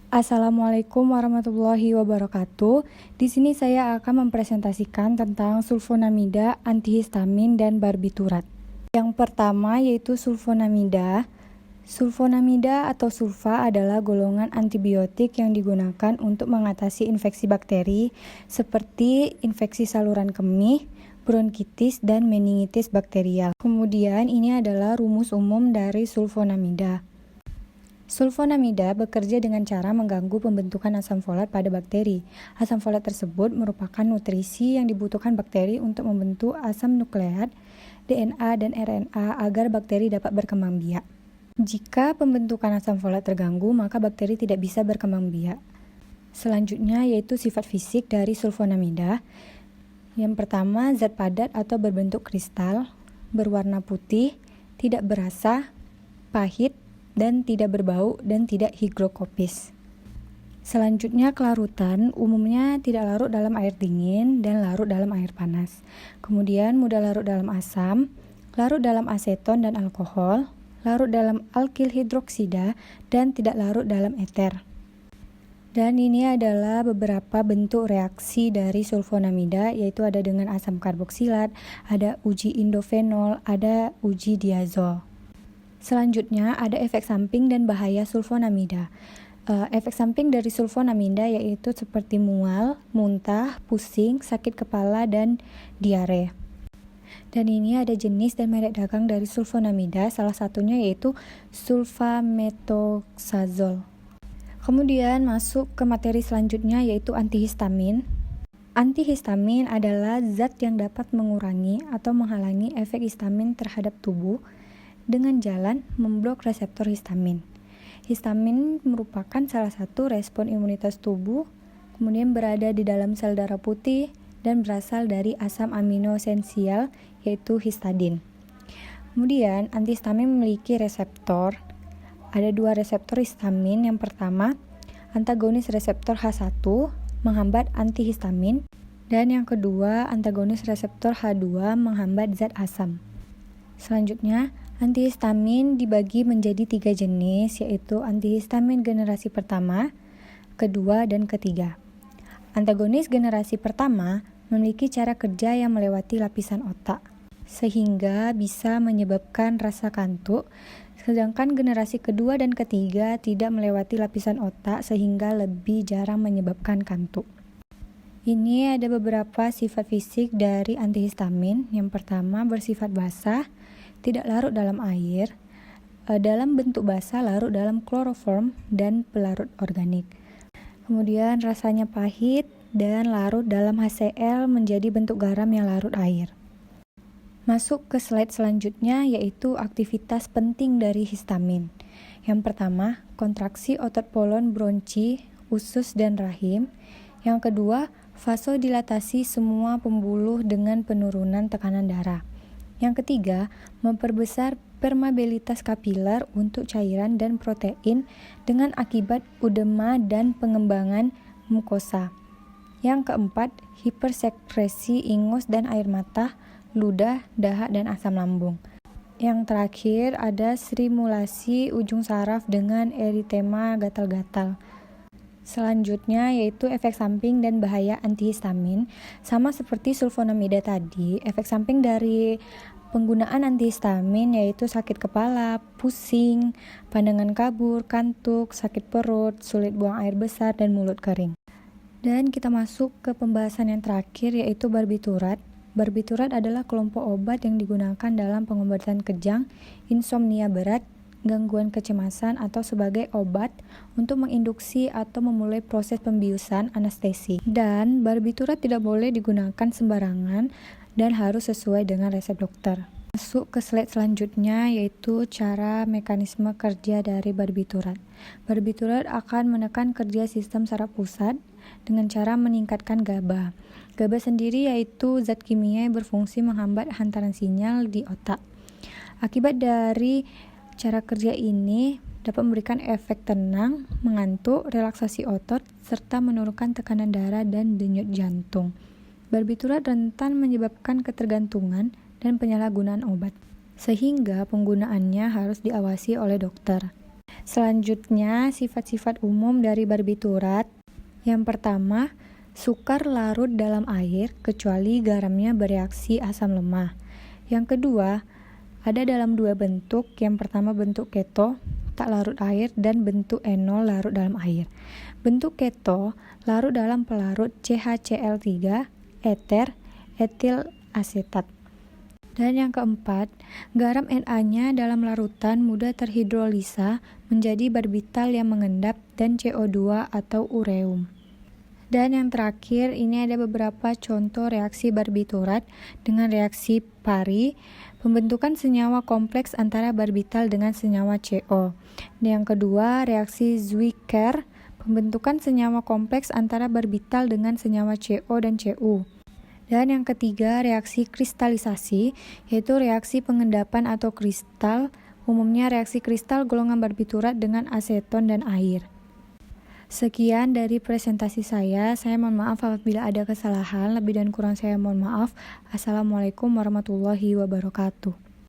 Assalamualaikum warahmatullahi wabarakatuh. Di sini saya akan mempresentasikan tentang sulfonamida, antihistamin, dan barbiturat. Yang pertama yaitu sulfonamida. Sulfonamida atau sulfa adalah golongan antibiotik yang digunakan untuk mengatasi infeksi bakteri seperti infeksi saluran kemih, bronkitis, dan meningitis bakterial. Kemudian ini adalah rumus umum dari sulfonamida. Sulfonamida bekerja dengan cara mengganggu pembentukan asam folat pada bakteri. Asam folat tersebut merupakan nutrisi yang dibutuhkan bakteri untuk membentuk asam nukleat, DNA, dan RNA agar bakteri dapat berkembang biak. Jika pembentukan asam folat terganggu, maka bakteri tidak bisa berkembang biak. Selanjutnya yaitu sifat fisik dari sulfonamida. Yang pertama, zat padat atau berbentuk kristal, berwarna putih, tidak berasa, pahit, dan tidak berbau dan tidak higrokopis. Selanjutnya kelarutan, umumnya tidak larut dalam air dingin dan larut dalam air panas. Kemudian mudah larut dalam asam, larut dalam aseton dan alkohol, larut dalam alkil hidroksida, dan tidak larut dalam eter. Dan ini adalah beberapa bentuk reaksi dari sulfonamida, yaitu ada dengan asam karboksilat, ada uji indofenol, ada uji diazol. Selanjutnya ada efek samping dan bahaya sulfonamida. Efek samping dari sulfonamida yaitu seperti mual, muntah, pusing, sakit kepala, dan diare. Dan ini ada jenis dan merek dagang dari sulfonamida, salah satunya yaitu sulfamethoxazole. Kemudian masuk ke materi selanjutnya yaitu antihistamin. Antihistamin adalah zat yang dapat mengurangi atau menghalangi efek histamin terhadap tubuh dengan jalan memblok reseptor histamin. Histamin merupakan salah satu respon imunitas tubuh, kemudian berada di dalam sel darah putih dan berasal dari asam amino esensial yaitu histadin. Kemudian antihistamin memiliki reseptor. Ada dua reseptor histamin. Yang pertama, antagonis reseptor H1 menghambat antihistamin, dan yang kedua, antagonis reseptor H2 menghambat zat asam. Selanjutnya, antihistamin dibagi menjadi 3 jenis, yaitu antihistamin generasi pertama, kedua, dan ketiga. Antagonis generasi pertama memiliki cara kerja yang melewati lapisan otak, sehingga bisa menyebabkan rasa kantuk, sedangkan generasi kedua dan ketiga tidak melewati lapisan otak sehingga lebih jarang menyebabkan kantuk. Ini ada beberapa sifat fisik dari antihistamin. Yang pertama, bersifat basah, tidak larut dalam air, dalam bentuk basah larut dalam kloroform dan pelarut organik. Kemudian rasanya pahit dan larut dalam HCl menjadi bentuk garam yang larut air. Masuk ke slide selanjutnya yaitu aktivitas penting dari histamin. Yang pertama, kontraksi otot polon bronchi, usus dan rahim. Yang kedua, vasodilatasi semua pembuluh dengan penurunan tekanan darah. Yang ketiga, memperbesar permeabilitas kapiler untuk cairan dan protein dengan akibat udema dan pengembangan mukosa. Yang keempat, hipersekresi ingus dan air mata, ludah, dahak, dan asam lambung. Yang terakhir, ada stimulasi ujung saraf dengan eritema gatal-gatal. Selanjutnya yaitu efek samping dan bahaya antihistamin. Sama seperti sulfonamida tadi, efek samping dari penggunaan antihistamin yaitu sakit kepala, pusing, pandangan kabur, kantuk, sakit perut, sulit buang air besar, dan mulut kering. Dan kita masuk ke pembahasan yang terakhir yaitu barbiturat. Barbiturat adalah kelompok obat yang digunakan dalam pengobatan kejang, insomnia berat, gangguan kecemasan, atau sebagai obat untuk menginduksi atau memulai proses pembiusan anestesi. Dan barbiturat tidak boleh digunakan sembarangan dan harus sesuai dengan resep dokter. Masuk ke slide selanjutnya yaitu cara mekanisme kerja dari barbiturat. Barbiturat akan menekan kerja sistem saraf pusat dengan cara meningkatkan GABA. GABA sendiri yaitu zat kimia yang berfungsi menghambat hantaran sinyal di otak. Akibat dari cara kerja ini dapat memberikan efek tenang, mengantuk, relaksasi otot, serta menurunkan tekanan darah dan denyut jantung. Barbiturat rentan menyebabkan ketergantungan dan penyalahgunaan obat, sehingga penggunaannya harus diawasi oleh dokter. Selanjutnya, sifat-sifat umum dari barbiturat. Yang pertama, sukar larut dalam air kecuali garamnya bereaksi asam lemah. Yang kedua, ada dalam dua bentuk. Yang pertama bentuk keto, tak larut air, dan bentuk enol larut dalam air. Bentuk keto larut dalam pelarut CHCl3, eter, etil asetat. Dan yang keempat, garam Na-nya dalam larutan mudah terhidrolisa menjadi barbital yang mengendap dan CO2 atau ureum. Dan yang terakhir, ini ada beberapa contoh reaksi barbiturat dengan reaksi Pari, pembentukan senyawa kompleks antara barbital dengan senyawa CO. Dan yang kedua, reaksi Zwicker, pembentukan senyawa kompleks antara barbital dengan senyawa CO dan Cu. Dan yang ketiga, reaksi kristalisasi, yaitu reaksi pengendapan atau kristal, umumnya reaksi kristal golongan barbiturat dengan aseton dan air. Sekian dari presentasi saya mohon maaf apabila ada kesalahan, lebih dan kurang saya mohon maaf. Assalamualaikum warahmatullahi wabarakatuh.